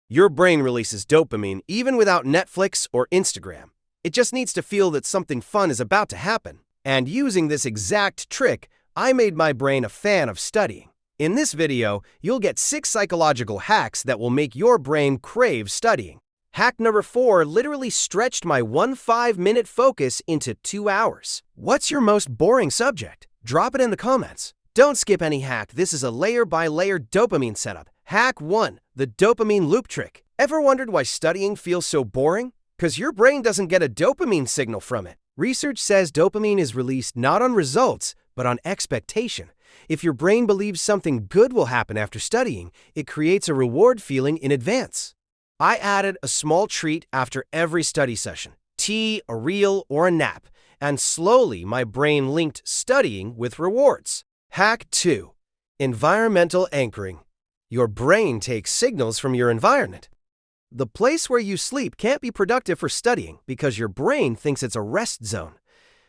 Your brain releases dopamine even without Netflix or Instagram. It just needs to feel that something fun is about to happen. And using this exact trick, I made my brain a fan of studying. In this video, you'll get 6 psychological hacks that will make your brain crave studying. Hack number 4 literally stretched my 5-minute focus into 2 hours. What's your most boring subject? Drop it in the comments. Don't skip any hack. This is a layer-by-layer dopamine setup. Hack 1. The dopamine loop trick. Ever wondered why studying feels so boring? Because your brain doesn't get a dopamine signal from it. Research says dopamine is released not on results, but on expectation. If your brain believes something good will happen after studying, it creates a reward feeling in advance. I added a small treat after every study session, tea, a reel, or a nap, and slowly my brain linked studying with rewards. Hack 2. Environmental anchoring. Your brain takes signals from your environment. The place where you sleep can't be productive for studying because your brain thinks it's a rest zone.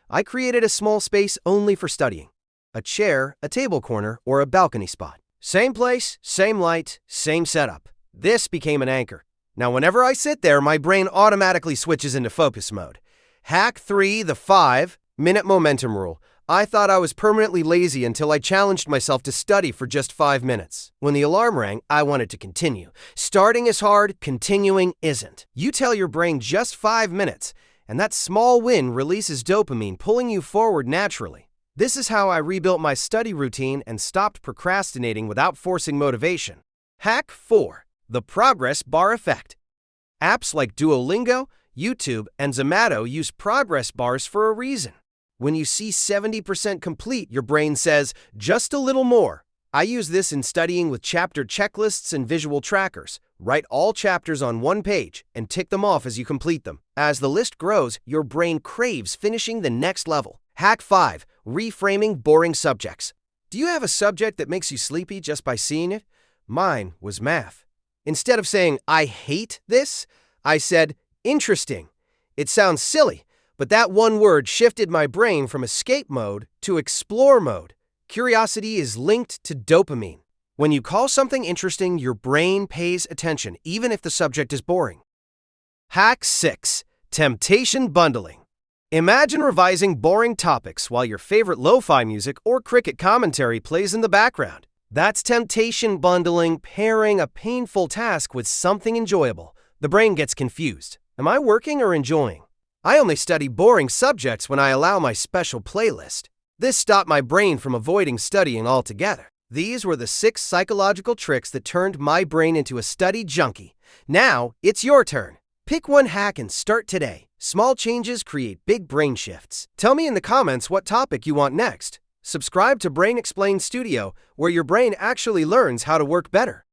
I created a small space only for studying. A chair, a table corner, or a balcony spot. Same place, same light, same setup. This became an anchor. Now whenever I sit there, my brain automatically switches into focus mode. Hack 3, the 5-minute momentum rule. I thought I was permanently lazy until I challenged myself to study for just 5 minutes. When the alarm rang, I wanted to continue. Starting is hard, continuing isn't. You tell your brain just 5 minutes, and that small win releases dopamine, pulling you forward naturally. This is how I rebuilt my study routine and stopped procrastinating without forcing motivation. Hack 4. The progress bar effect. Apps like Duolingo, YouTube, and Zomato use progress bars for a reason. When you see 70% complete, your brain says, just a little more. I use this in studying with chapter checklists and visual trackers. Write all chapters on one page and tick them off as you complete them. As the list grows, your brain craves finishing the next level. Hack 5. Reframing boring subjects. Do you have a subject that makes you sleepy just by seeing it? Mine was math. Instead of saying, I hate this, I said, interesting. It sounds silly, but that one word shifted my brain from escape mode to explore mode. Curiosity is linked to dopamine. When you call something interesting, your brain pays attention, even if the subject is boring. Hack 6. Temptation bundling. Imagine revising boring topics while your favorite lo-fi music or cricket commentary plays in the background. That's temptation bundling, pairing a painful task with something enjoyable. The brain gets confused. Am I working or enjoying? I only study boring subjects when I allow my special playlist. This stopped my brain from avoiding studying altogether. These were the 6 psychological tricks that turned my brain into a study junkie. Now, it's your turn. Pick one hack and start today. Small changes create big brain shifts. Tell me in the comments what topic you want next. Subscribe to Brain Explained Studio, where your brain actually learns how to work better.